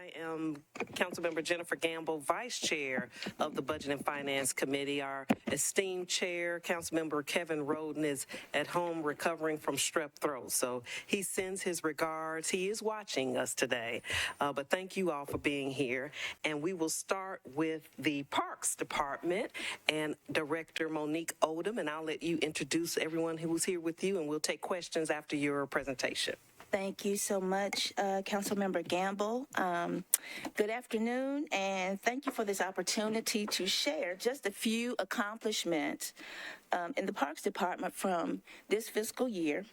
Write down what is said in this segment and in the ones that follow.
I am Councilmember Jennifer Gamble, Vice Chair of the Budget and Finance Committee. Our esteemed Chair, Councilmember Kevin Roden, is at home recovering from strep throat, so he sends his regards. He is watching us today, but thank you all for being here. And we will start with the Parks Department and Director Monique Odom, and I'll let you introduce everyone who was here with you, and we'll take questions after your presentation. Thank you so much, Councilmember Gamble. Good afternoon, and thank you for this opportunity to share just a few accomplishments in the Parks Department from this fiscal year.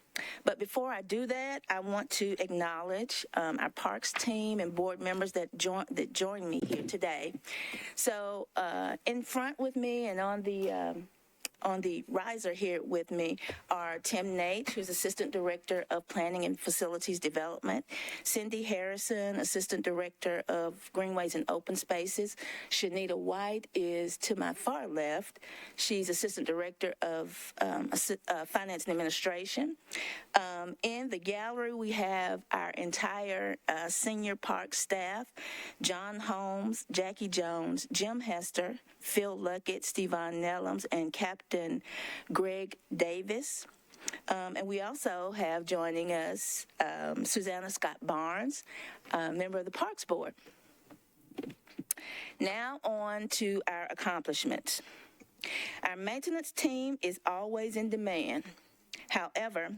But before I do that, I want to acknowledge our Parks team and board members that joined me here today. So in front with me and on the riser here with me are Tim Nate, who's Assistant Director of Planning and Facilities Development, Cindy Harrison, Assistant Director of Greenways and Open Spaces. Shanita White is to my far left. She's Assistant Director of Finance and Administration. In the gallery, we have our entire senior park staff: John Holmes, Jackie Jones, Jim Hester, Phil Luckett, Stevon Nellums, and Captain Greg Davis. And we also have joining us Susanna Scott Barnes, member of the Parks Board. Now on to our accomplishments. Our maintenance team is always in demand. However,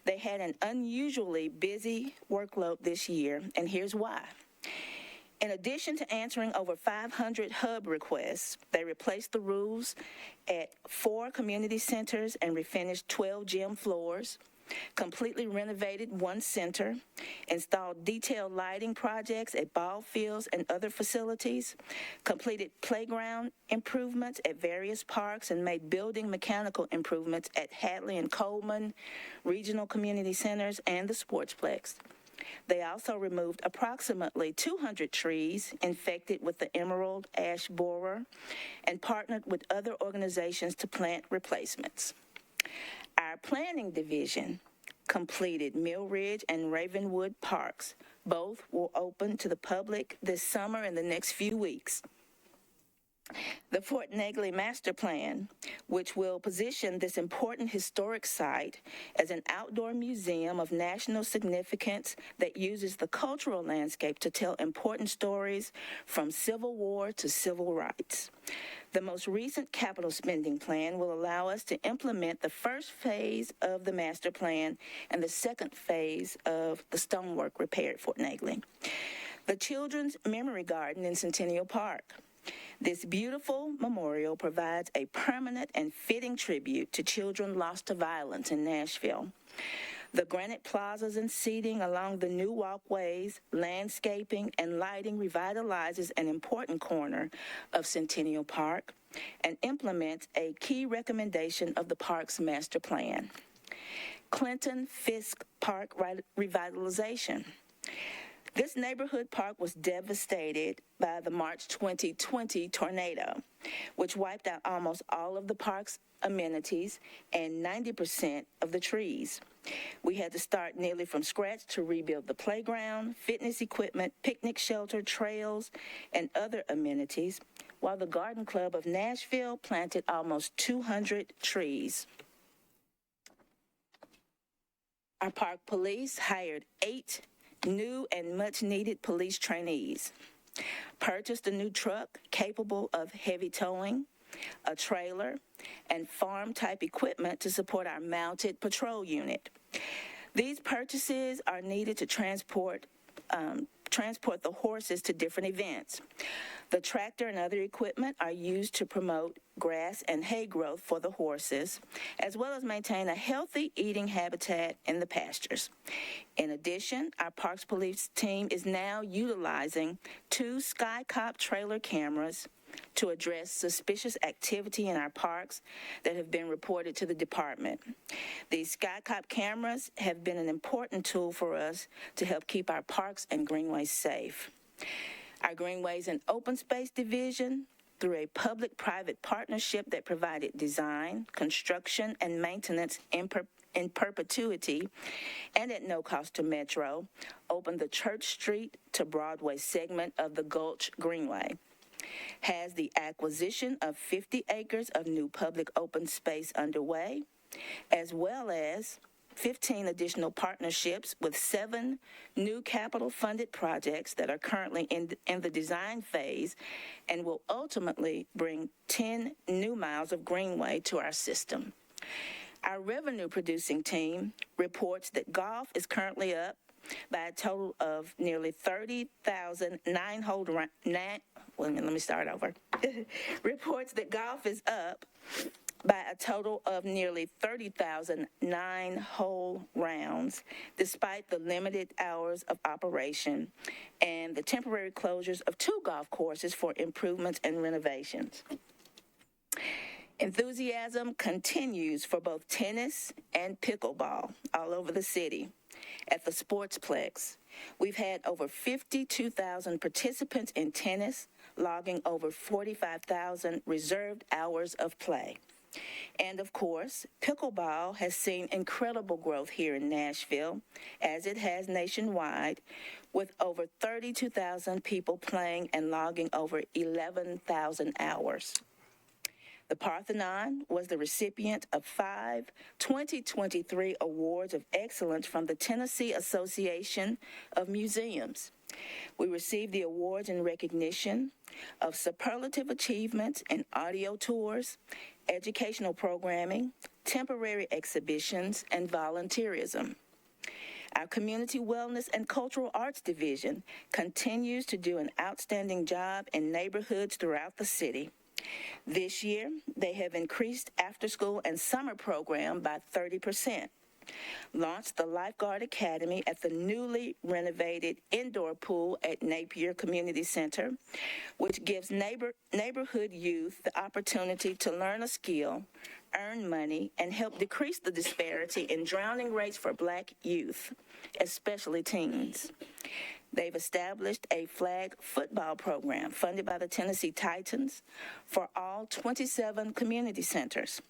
they had an unusually busy workload this year, and here's why. In addition to answering over 500 hub requests, they replaced the roofs at 4 community centers and refinished 12 gym floors, completely renovated 1 center, installed detailed lighting projects at ball fields and other facilities, completed playground improvements at various parks, and made building mechanical improvements at Hadley and Coleman regional community centers and the Sportsplex. They also removed approximately 200 trees infected with the emerald ash borer and partnered with other organizations to plant replacements. Our planning division completed Mill Ridge and Ravenwood parks. Both will open to the public this summer and the next few weeks. The Fort Negley Master Plan, which will position this important historic site as an outdoor museum of national significance that uses the cultural landscape to tell important stories from Civil War to civil rights. The most recent capital spending plan will allow us to implement the first phase of the master plan and the second phase of the stonework repair at Fort Negley. The Children's Memory Garden in Centennial Park. This beautiful memorial provides a permanent and fitting tribute to children lost to violence in Nashville. The granite plazas and seating along the new walkways, landscaping, and lighting revitalizes an important corner of Centennial Park and implements a key recommendation of the park's master plan. Clinton Fisk Park revitalization. This neighborhood park was devastated by the March 2020 tornado, which wiped out almost all of the park's amenities and 90% of the trees. We had to start nearly from scratch to rebuild the playground, fitness equipment, picnic shelter, trails, and other amenities, while the Garden Club of Nashville planted almost 200 trees. Our park police hired 8 new and much-needed police trainees, purchased a new truck capable of heavy towing, a trailer, and farm-type equipment to support our mounted patrol unit. These purchases are needed to transport the horses to different events. The tractor and other equipment are used to promote grass and hay growth for the horses, as well as maintain a healthy eating habitat in the pastures. In addition, our Parks Police team is now utilizing 2 SkyCop trailer cameras to address suspicious activity in our parks that have been reported to the department. These SkyCop cameras have been an important tool for us to help keep our parks and greenways safe. Our Greenways and Open Space Division, through a public-private partnership that provided design, construction, and maintenance perpetuity and at no cost to Metro, opened the Church Street to Broadway segment of the Gulch Greenway, has the acquisition of 50 acres of new public open space underway, as well as 15 additional partnerships with 7 new capital-funded projects that are currently in the design phase and will ultimately bring 10 new miles of greenway to our system. Our revenue-producing team reports that golf is currently up by a total of nearly 30,000 reports that golf is up by a total of nearly 30,000 nine-hole rounds, despite the limited hours of operation and the temporary closures of 2 golf courses for improvements and renovations. Enthusiasm continues for both tennis and pickleball all over the city. At the Sportsplex, we've had over 52,000 participants in tennis, logging over 45,000 reserved hours of play. And of course, pickleball has seen incredible growth here in Nashville, as it has nationwide, with over 32,000 people playing and logging over 11,000 hours. The Parthenon was the recipient of 5 2023 Awards of Excellence from the Tennessee Association of Museums. We received the awards in recognition of superlative achievements in audio tours, educational programming, temporary exhibitions, and volunteerism. Our Community Wellness and Cultural Arts Division continues to do an outstanding job in neighborhoods throughout the city. This year, they have increased after-school and summer program by 30%, launched the Lifeguard Academy at the newly renovated indoor pool at Napier Community Center, which gives neighborhood youth the opportunity to learn a skill, earn money, and help decrease the disparity in drowning rates for Black youth, especially teens. They've established a flag football program funded by the Tennessee Titans for all 27 community centers.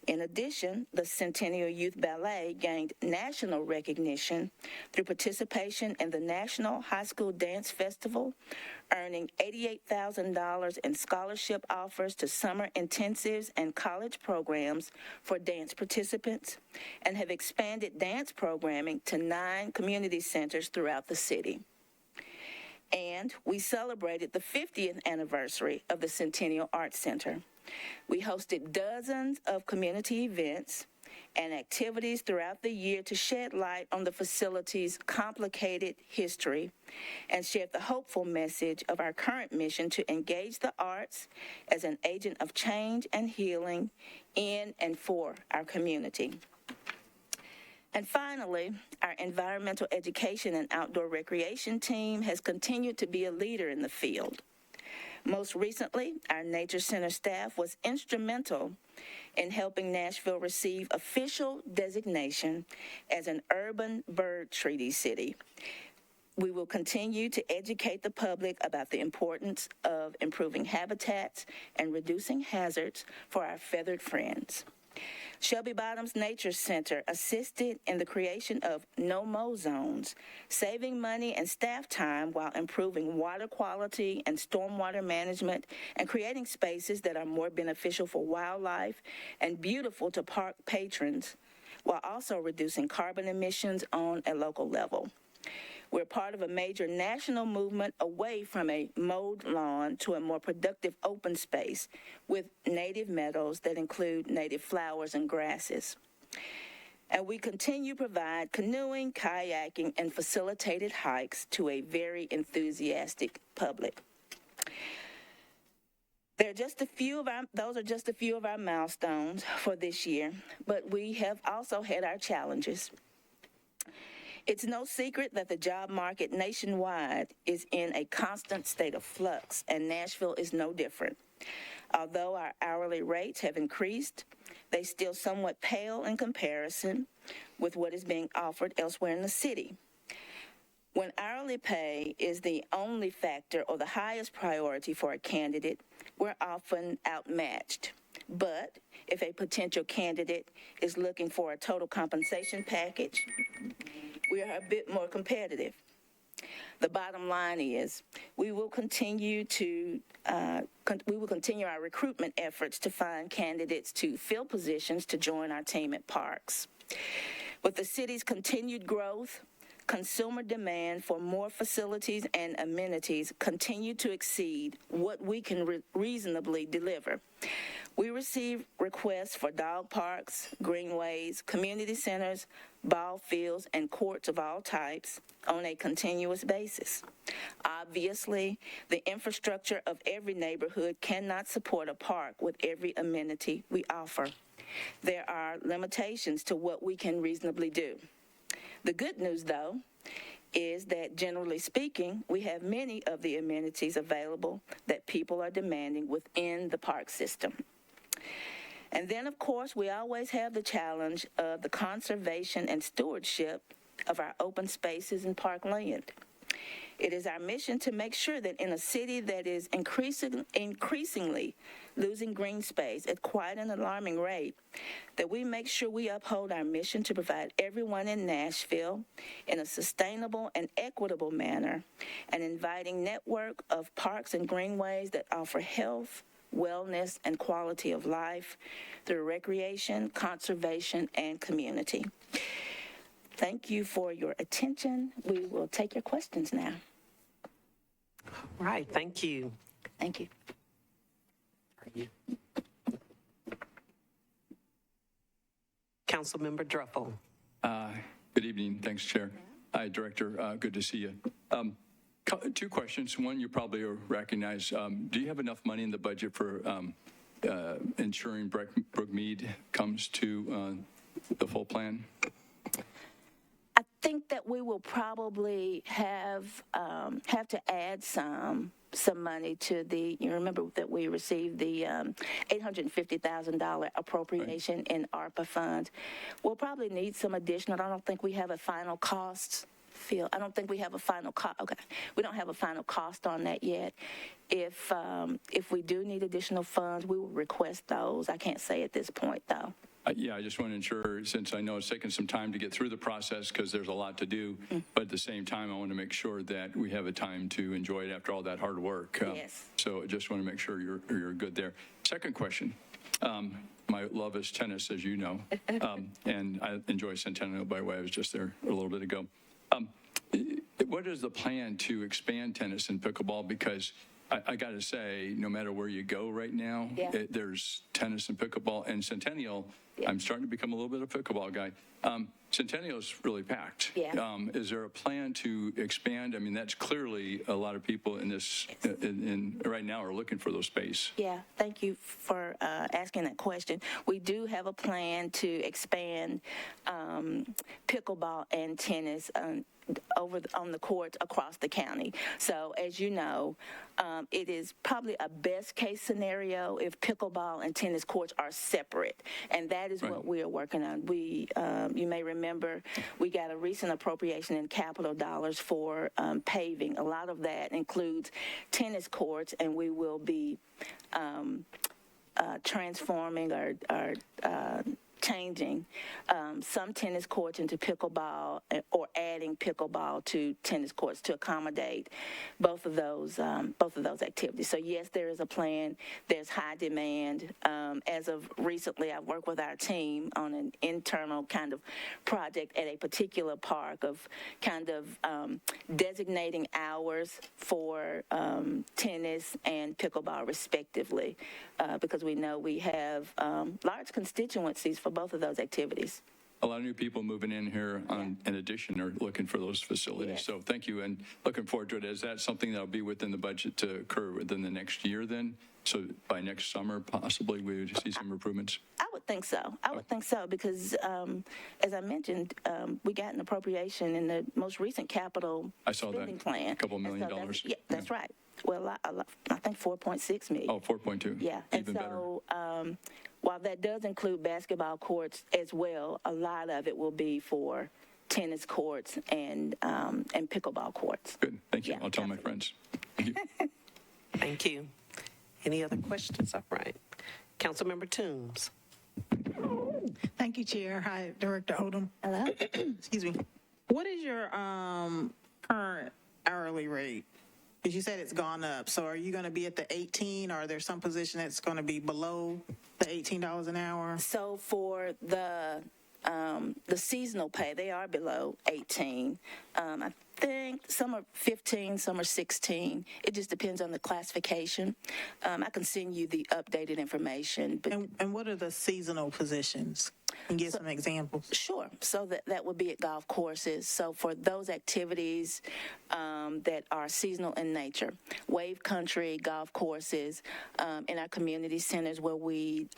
In addition, the Centennial Youth Ballet gained national recognition through participation in the National High School Dance Festival, earning $88,000 in scholarship offers to summer intensives and college programs for dance participants, and have expanded dance programming to 9 community centers throughout the city. And we celebrated the 50th anniversary of the Centennial Arts Center. We hosted dozens of community events and activities throughout the year to shed light on the facility's complicated history and share the hopeful message of our current mission to engage the arts as an agent of change and healing in and for our community. And finally, our environmental education and outdoor recreation team has continued to be a leader in the field. Most recently, our Nature Center staff was instrumental in helping Nashville receive official designation as an urban bird treaty city. We will continue to educate the public about the importance of improving habitats and reducing hazards for our feathered friends. Shelby Bottoms Nature Center assisted in the creation of no-mow zones, saving money and staff time while improving water quality and stormwater management and creating spaces that are more beneficial for wildlife and beautiful to park patrons, while also reducing carbon emissions on a local level. We're part of a major national movement away from a mowed lawn to a more productive open space with native meadows that include native flowers and grasses. And we continue to provide canoeing, kayaking, and facilitated hikes to a very enthusiastic public. Those are just a few of our milestones for this year, but we have also had our challenges. It's no secret that the job market nationwide is in a constant state of flux, and Nashville is no different. Although our hourly rates have increased, they still somewhat pale in comparison with what is being offered elsewhere in the city. When hourly pay is the only factor or the highest priority for a candidate, we're often outmatched. But if a potential candidate is looking for a total compensation package, we are a bit more competitive. The bottom line is we will continue our recruitment efforts to find candidates to fill positions to join our team at Parks. With the city's continued growth, consumer demand for more facilities and amenities continue to exceed what we can reasonably deliver. We receive requests for dog parks, greenways, community centers, ball fields, and courts of all types on a continuous basis. Obviously, the infrastructure of every neighborhood cannot support a park with every amenity we offer. There are limitations to what we can reasonably do. The good news, though, is that generally speaking, we have many of the amenities available that people are demanding within the park system. And then, of course, we always have the challenge of the conservation and stewardship of our open spaces and parkland. It is our mission to make sure that in a city that is increasingly losing green space at quite an alarming rate, that we make sure we uphold our mission to provide everyone in Nashville in a sustainable and equitable manner an inviting network of parks and greenways that offer health, wellness, and quality of life through recreation, conservation, and community. Thank you for your attention. We will take your questions now. All right, thank you. Thank you. Councilmember Druffel. Good evening. Thanks, Chair. Hi, Director. Good to see you. Two questions. One, you probably recognize. Do you have enough money in the budget for ensuring Brookmead comes to the full plan? I think that we will probably have to add some money to the. You remember that we received the $850,000 appropriation in ARPA funds. We'll probably need some additional. I don't think we have a final cost. I don't think we have a final cost. Okay, we don't have a final cost on that yet. If we do need additional funds, we will request those. I can't say at this point, though. Yeah, I just want to ensure, since I know it's taken some time to get through the process because there's a lot to do, but at the same time, I want to make sure that we have a time to enjoy it after all that hard work. Yes. So I just want to make sure you're good there. Second question. My love is tennis, as you know, and I enjoy Centennial, by the way. I was just there a little bit ago. What is the plan to expand tennis and pickleball? Because I got to say, no matter where you go right now, there's tennis and pickleball. And Centennial, I'm starting to become a little bit of a pickleball guy. Centennial's really packed. Yeah. Is there a plan to expand? I mean, that's clearly a lot of people in this right now are looking for those space. Yeah, thank you for asking that question. We do have a plan to expand pickleball and tennis on the courts across the county. So as you know, it is probably a best case scenario if pickleball and tennis courts are separate, and that is what we are working on. We, you may remember, we got a recent appropriation in capital dollars for paving. A lot of that includes tennis courts, and we will be transforming or changing some tennis courts into pickleball or adding pickleball to tennis courts to accommodate both of those activities. So yes, there is a plan. There's high demand. As of recently, I've worked with our team on an internal kind of project at a particular park of kind of designating hours for tennis and pickleball respectively, because we know we have large constituencies for both of those activities. A lot of new people moving in here in addition are looking for those facilities. Yes. So thank you, and looking forward to it. Is that something that will be within the budget to occur within the next year then? So by next summer, possibly, we would see some improvements? I would think so. I would think so because, as I mentioned, we got an appropriation in the most recent capital spending plan. A couple $1 million. Yeah, that's right. Well, I think 4.6 million. Oh, 4.2. Yeah, Even and so while that does include basketball courts as well, a lot of it will be for tennis courts and pickleball courts. Good, thank you. Yeah, I'll tell my friends. Thank you. Thank you. Any other questions? All right. Councilmember Toombs. Thank you, Chair. Hi, Director Odom. Hello? Excuse me. What is your current hourly rate? Because you said it's gone up. So are you going to be at the 18, or are there some position that's going to be below the $18 an hour? So for the seasonal pay, they are below 18. I think some are 15, some are 16. It just depends on the classification. I can send you the updated information. But And what are the seasonal positions? Can you give some examples? sure. So that would be at golf courses. So for those activities that are seasonal in nature, wave country, golf courses, in our community centers where we,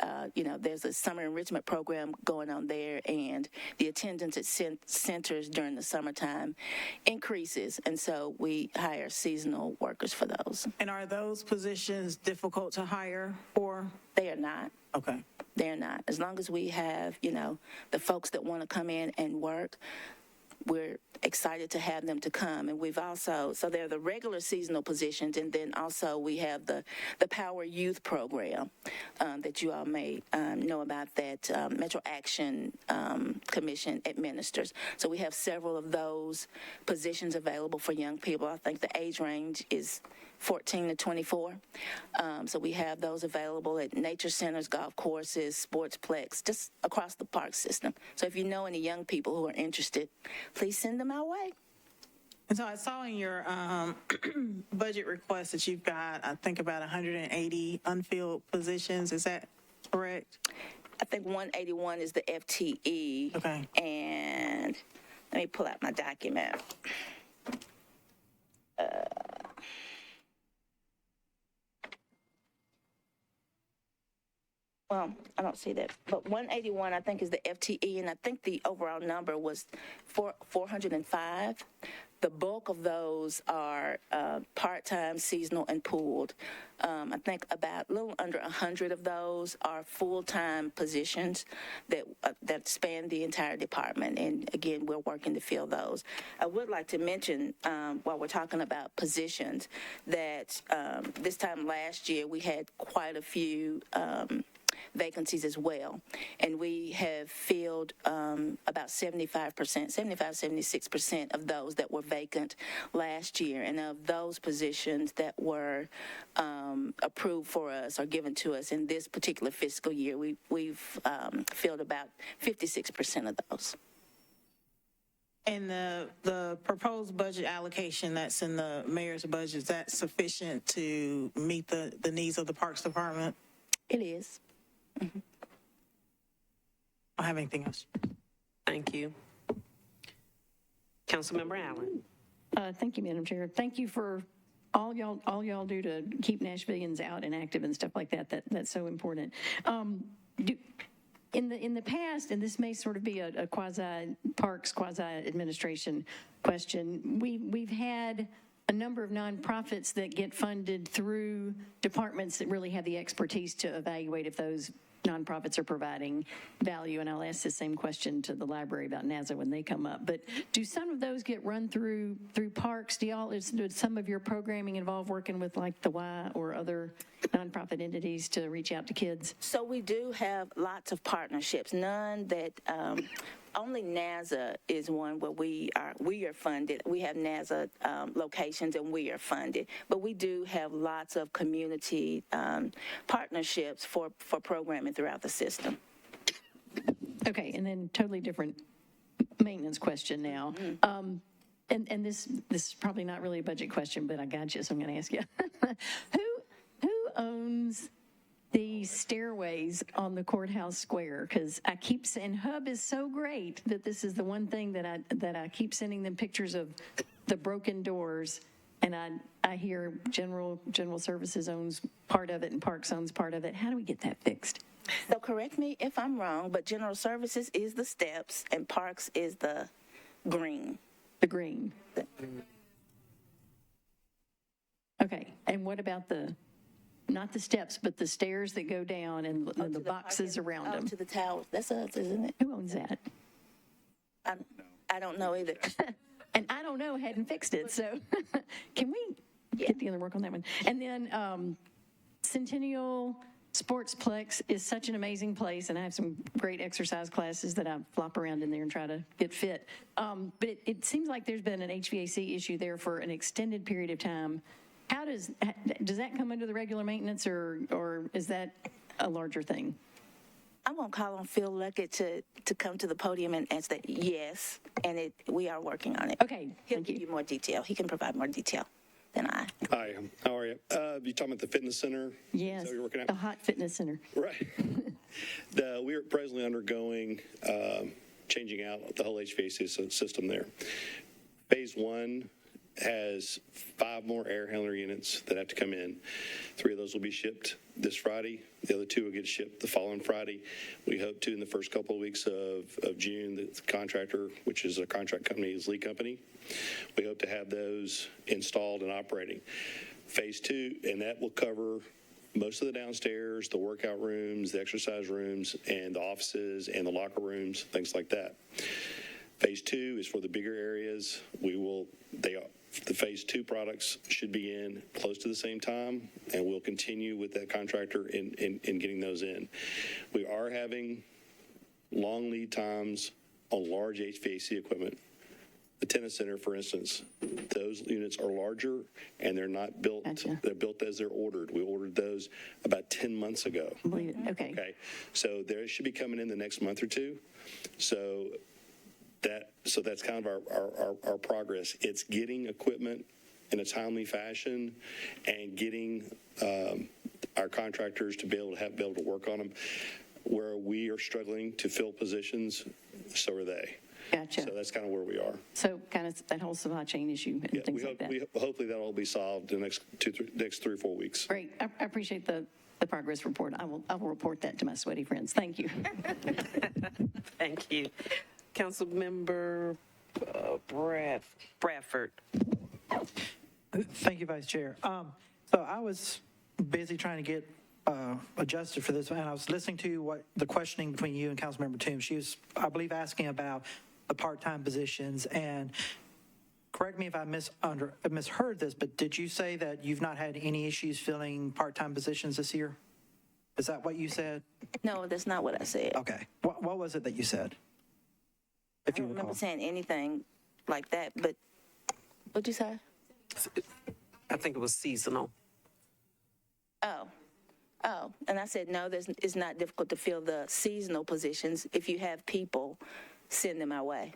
there's a summer enrichment program going on there, and the attendance at centers during the summertime increases. And so we hire seasonal workers for those. And are those positions difficult to hire for? They are not. Okay. They're not. As long as we have, the folks that want to come in and work, we're excited to have them to come. And we've also, so they're the regular seasonal positions, and then also we have the Power Youth Program that you all may know about, that Metro Action Commission administers. So we have several of those positions available for young people. I think the age range is 14 to 24. So we have those available at nature centers, golf courses, sportsplex, just across the park system. So if you know any young people who are interested, please send them our way. And so I saw in your budget request that you've got, I think, about 180 unfilled positions. Is that correct? I think 181 is the FTE. Okay. And let me pull out my document. Well, I don't see that, but 181, I think, is the FTE, and I think the overall number was 405. The bulk of those are part-time, seasonal, and pooled. I think about a little under 100 of those are full-time positions that span the entire department, and again, we're working to fill those. I would like to mention, while we're talking about positions, that this time last year, we had quite a few vacancies as well. And we have filled about 76% of those that were vacant last year. And of those positions that were approved for us or given to us in this particular fiscal year, we've filled about 56% of those. And the proposed budget allocation that's in the mayor's budget, is that sufficient to meet the needs of the Parks Department? It is. Mm-hmm. I don't have anything else. Thank you. Councilmember Allen. Thank you, Madam Chair. Thank you for all y'all do to keep Nashvillians out and active and stuff like that. That's so important. In the past, and this may sort of be a quasi-parks, quasi-administration question, we've had a number of nonprofits that get funded through departments that really have the expertise to evaluate if those nonprofits are providing value. And I'll ask the same question to the library about NASA when they come up. But do some of those get run through parks? Does some of your programming involve working with like the Y or other nonprofit entities to reach out to kids? So we do have lots of partnerships. None that only NASA is one where we are funded. We have NASA locations and we are funded, but we do have lots of community partnerships for programming throughout the system. Okay, and then totally different maintenance question now. Mm-hmm. And this is probably not really a budget question, but I got you, so I'm going to ask you. Who owns the stairways on the courthouse square? Because I keep saying Hub is so great that this is the one thing that I keep sending them pictures of the broken doors, and I hear General Services owns part of it and Parks owns part of it. How do we get that fixed? So correct me if I'm wrong, but General Services is the steps and Parks is the green. The green. Okay, and what about not the steps, but the stairs that go down and the boxes around them? To the tower. That's us, isn't it? Who owns that? I don't know either. And I don't know, hadn't fixed it, so can we get together and work on that one? And then Centennial Sportsplex is such an amazing place, and I have some great exercise classes that I flop around in there and try to get fit. But it seems like there's been an HVAC issue there for an extended period of time. How does that come under the regular maintenance, or is that a larger thing? I'm going to call on Phil Luckett to come to the podium and answer that. Yes, and we are working on it. Okay, He'll thank give you more detail. He can provide more detail than I. Hi, how are you? You talking about the fitness center? Yes, Is that what you're working at? the Hot Fitness Center. Right. We are presently undergoing changing out the whole HVAC system there. Phase 1 has 5 more air handler units that have to come in. 3 of those will be shipped this Friday. The other 2 will get shipped the following Friday. We hope to, in the first couple of weeks of June, the contractor, which is a contract company, is Lee Company. We hope to have those installed and operating. Phase 2, and that will cover most of the downstairs, the workout rooms, the exercise rooms, and the offices and the locker rooms, things like that. Phase 2 is for the bigger areas. The Phase 2 products should be in close to the same time, and we'll continue with that contractor in getting those in. We are having long lead times on large HVAC equipment. The tennis center, for instance, those units are larger, and they're not built. Gotcha. They're built as they're ordered. We ordered those about 10 months ago. Believe it. Okay. Okay, so they should be coming in the next month or two. So that's kind of our progress. It's getting equipment in a timely fashion and getting our contractors to be able to work on them. Where we are struggling to fill positions, so are they. Gotcha. So that's kind of where we are. So kind of that whole supply chain issue and Yeah, things like that. hopefully that'll all be solved in the next 3 or 4 weeks. Great. I appreciate the progress report. I will report that to my sweaty friends. Thank you. Thank you. Councilmember Bradford. Thank you, Vice Chair. So I was busy trying to get adjusted for this, and I was listening to what the questioning between you and Councilmember Toombs. She was, I believe, asking about the part-time positions, and correct me if I misheard this, but did you say that you've not had any issues filling part-time positions this year? Is that what you said? No, that's not what I said. Okay. What was it that you said? I don't remember saying anything like that, but what'd you say? I think it was seasonal. Oh, and I said, no, it's not difficult to fill the seasonal positions. If you have people, send them our way.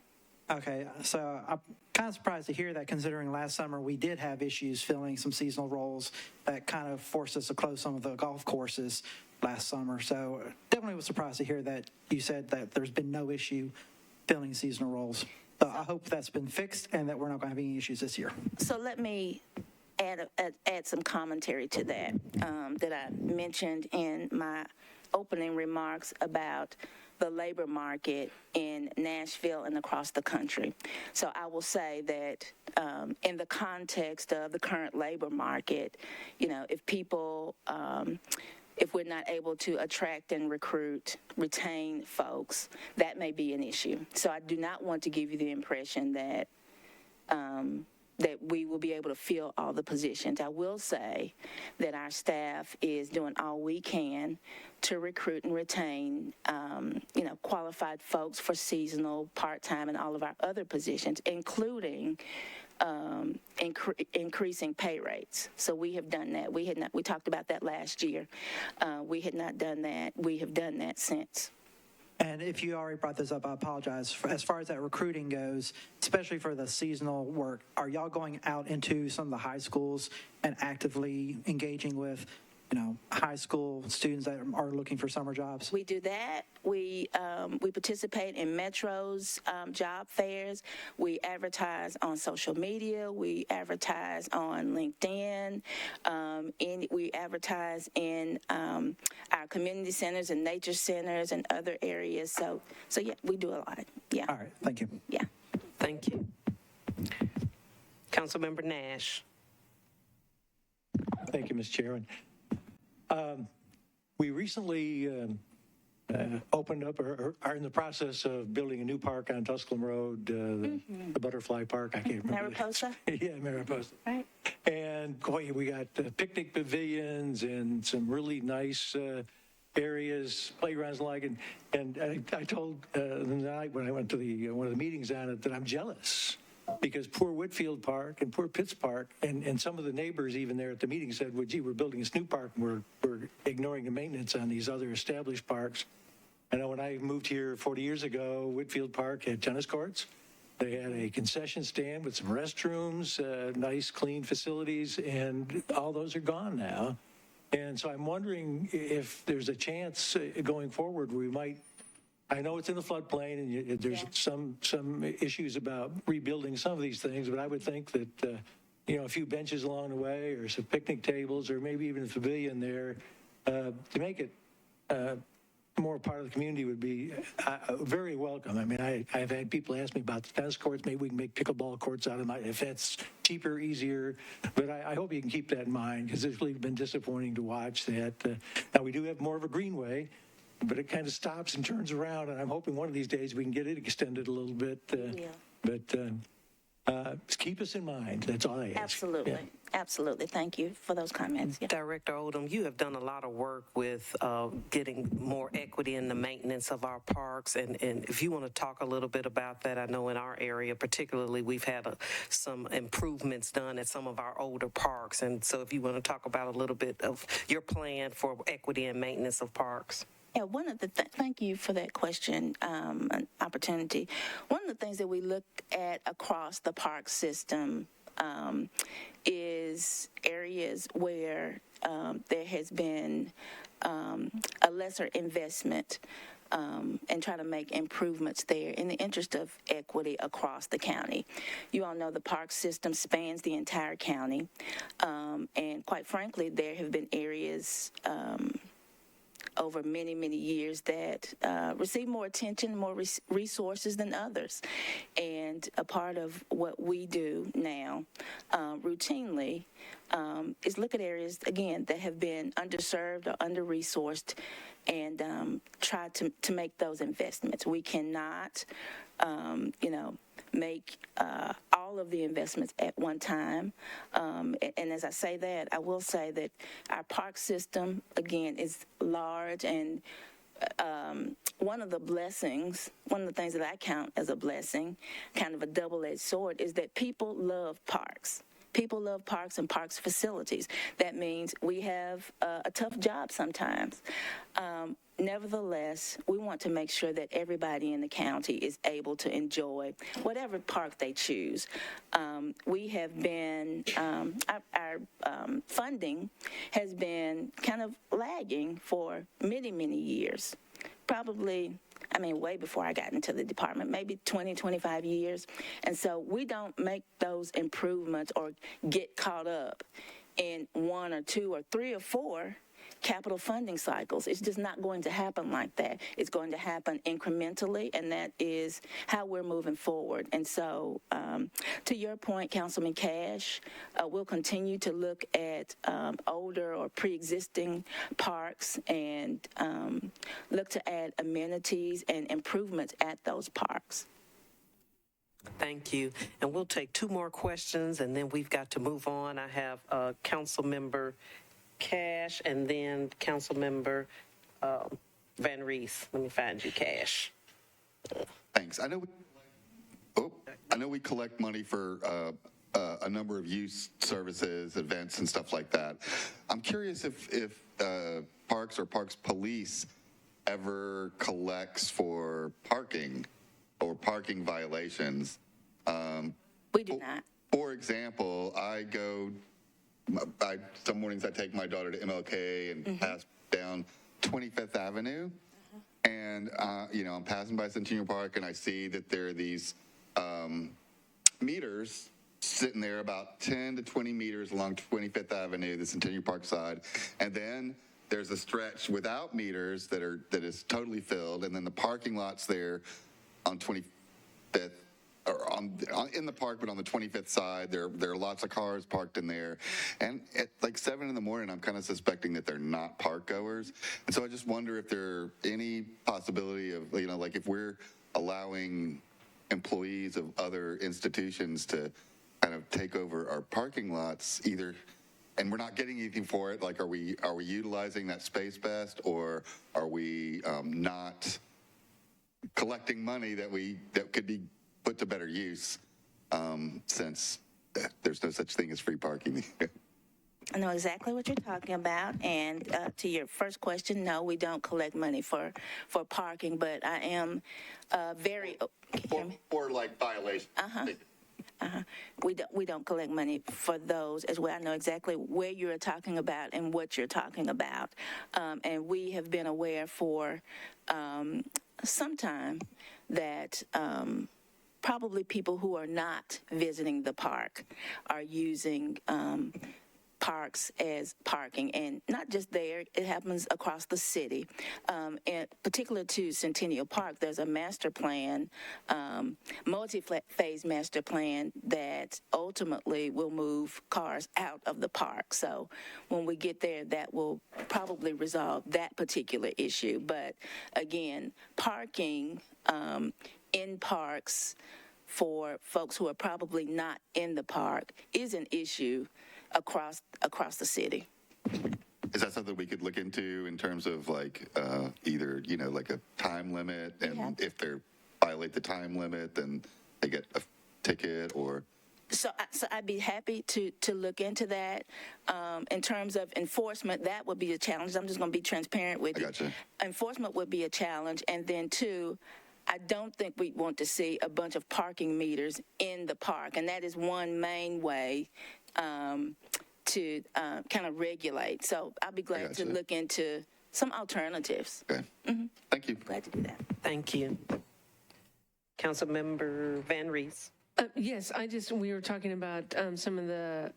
Okay, so I'm kind of surprised to hear that, considering last summer we did have issues filling some seasonal roles that kind of forced us to close some of the golf courses last summer. So definitely was surprised to hear that you said that there's been no issue filling seasonal roles. So I hope that's been fixed and that we're not going to have any issues this year. So let me add some commentary to that that I mentioned in my opening remarks about the labor market in Nashville and across the country. So I will say that in the context of the current labor market, if people, if we're not able to attract and retain folks, that may be an issue. So I do not want to give you the impression that that we will be able to fill all the positions. I will say that our staff is doing all we can to recruit and retain, qualified folks for seasonal, part-time, and all of our other positions, including increasing pay rates. So we have done that. We talked about that last year. We had not done that. We have done that since. And if you already brought this up, I apologize. As far as that recruiting goes, especially for the seasonal work, are y'all going out into some of the high schools and actively engaging with, high school students that are looking for summer jobs? We do that. We participate in Metro's job fairs. We advertise on social media. We advertise on LinkedIn. We advertise in our community centers and nature centers and other areas. So yeah, we do a lot. Yeah. All right. Thank you. Yeah. Thank you. Councilmember Nash. Thank you, Ms. Chairman. We recently opened up or are in the process of building a new park on Tusculum Road, the Butterfly Park. I can't remember. Mariposa? Yeah, Mariposa. Right. And And boy, we got picnic pavilions and some really nice areas, playgrounds like, and I told the night when I went to one of the meetings on it that I'm jealous because poor Whitfield Park and poor Pitts Park and some of the neighbors even there at the meeting said, well, gee, we're building this new park and we're ignoring the maintenance on these other established parks. I know when I moved here 40 years ago, Whitfield Park had tennis courts. They had a concession stand with some restrooms, nice, clean facilities, and all those are gone now. And so I'm wondering if there's a chance going forward where we might, I know it's in the floodplain and there's some issues about rebuilding some of these things, but I would think that, a few benches along the way or some picnic tables or maybe even a pavilion there to make it more part of the community would be very welcome. I mean, I've had people ask me about the tennis courts. Maybe we can make pickleball courts out of them if that's cheaper, easier. But I hope you can keep that in mind because it's really been disappointing to watch that. Now, we do have more of a greenway, but it kind of stops and turns around. And I'm hoping one of these days we can get it extended a little bit. Just keep us in mind. That's all I ask. Absolutely. Yeah. Absolutely. Thank you for those comments. Yeah. Director Odom, you have done a lot of work with getting more equity in the maintenance of our parks. And if you want to talk a little bit about that, I know in our area particularly, we've had some improvements done at some of our older parks. And so if you want to talk about a little bit of your plan for equity and maintenance of parks. Yeah, thank you for that question, an opportunity. One of the things that we looked at across the park system is areas where there has been a lesser investment and try to make improvements there in the interest of equity across the county. You all know the park system spans the entire county, and quite frankly, there have been areas over many, many years that receive more attention, more resources than others. And a part of what we do now routinely is look at areas, again, that have been underserved or under-resourced and try to make those investments. We cannot, make all of the investments at one time. And as I say that, I will say that our park system, again, is large and one of the things that I count as a blessing, kind of a double-edged sword, is that people love parks. People love parks and parks facilities. That means we have a tough job sometimes. Nevertheless, we want to make sure that everybody in the county is able to enjoy whatever park they choose. We have been, our funding has been kind of lagging for many, many years. Probably, way before I got into the department, maybe 20, 25 years. And so we don't make those improvements or get caught up in 1 or 2 or 3 or 4 capital funding cycles. It's just not going to happen like that. It's going to happen incrementally, and that is how we're moving forward. And so, to your point, Councilman Cash, we'll continue to look at older or pre-existing parks and look to add amenities and improvements at those parks. Thank you. And we'll take 2 more questions, and then we've got to move on. I have Council Member Cash and then Councilmember Van Rees. Let me find you, Cash. Thanks. I know we collect money for a number of youth services, events, and stuff like that. I'm curious if parks or parks police ever collects for parking or parking violations. We do not. For example, some mornings I take my daughter to MLK and pass down 25th Avenue. And, I'm passing by Centennial Park and I see that there are these meters sitting there about 10 to 20 meters along 25th Avenue, the Centennial Park side. And then there's a stretch without meters that is totally filled. And then the parking lot's there on 25th. Or in the park, but on the 25th side, there are lots of cars parked in there. And at like 7 in the morning, I'm kind of suspecting that they're not park goers. And so I just wonder if there any possibility of, like if we're allowing employees of other institutions to kind of take over our parking lots either, and we're not getting anything for it. Like, are we utilizing that space best, or are we not collecting money that could be put to better use, since there's no such thing as free parking? I know exactly what you're talking about. And to your first question, no, we don't collect money for parking, but I am very. Can you hear me? Or like violations. We don't collect money for those as well. I know exactly where you're talking about and what you're talking about. And we have been aware for some time that probably people who are not visiting the park are using parks as parking, and not just there, it happens across the city. In particular to Centennial Park, there's a master plan, multi-phase master plan that ultimately will move cars out of the park. So when we get there, that will probably resolve that particular issue. But again, parking in parks for folks who are probably not in the park is an issue across the city. Is that something we could look into in terms of like either, like a time limit, and if they violate the time limit, then they get a ticket, or? So I'd be happy to look into that. In terms of enforcement, that would be a challenge. I'm just going to be transparent with you. I gotcha. Enforcement would be a challenge. And then two, I don't think we want to see a bunch of parking meters in the park. And that is one main way to kind of regulate. So I'll be glad to look into some alternatives. Okay. Thank you. Glad to do that. Thank you. Councilmember Van Rees. Yes, we were talking about some of the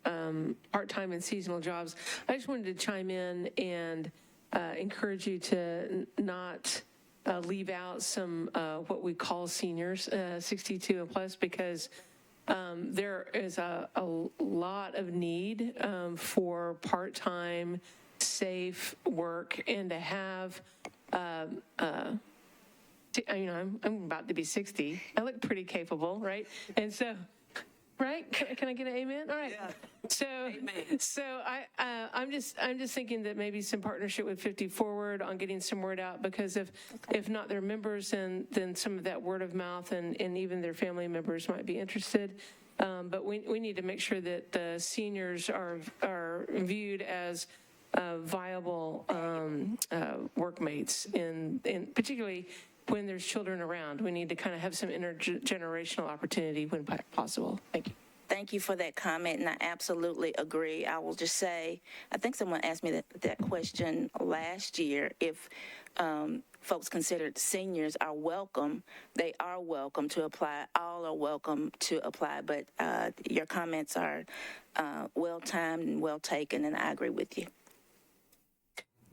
part-time and seasonal jobs. I just wanted to chime in and encourage you to not leave out some what we call seniors, 62 and plus, because there is a lot of need for part-time, safe work, and to have, I'm about to be 60. I look pretty capable, right? And so, right? Can I get an amen? All right. Yeah. So, Amen. so I'm just thinking that maybe some partnership with 50 Forward on getting some word out, because if not their members, then some of that word of mouth and even their family members might be interested. But we need to make sure that the seniors are viewed as viable workmates, in particularly when there's children around. We need to kind of have some intergenerational opportunity when possible. Thank you. Thank you for that comment, and I absolutely agree. I will just say, I think someone asked me that question last year, if folks considered seniors are welcome. They are welcome to apply. All are welcome to apply, but your comments are well-timed and well-taken, and I agree with you.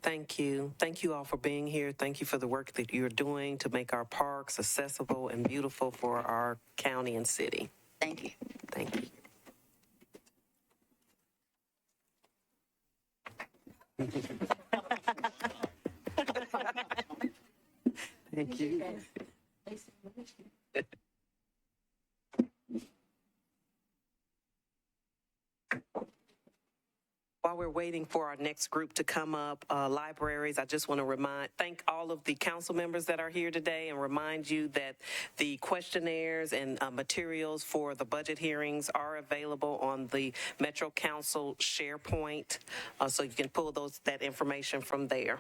Thank you. Thank you all for being here. Thank you for the work that you're doing to make our parks accessible and beautiful for our county and city. Thank you. Thank you. Thank you. While we're waiting for our next group to come up, libraries, I just want to thank all of the council members that are here today and remind you that the questionnaires and materials for the budget hearings are available on the Metro Council SharePoint, so you can pull that information from there.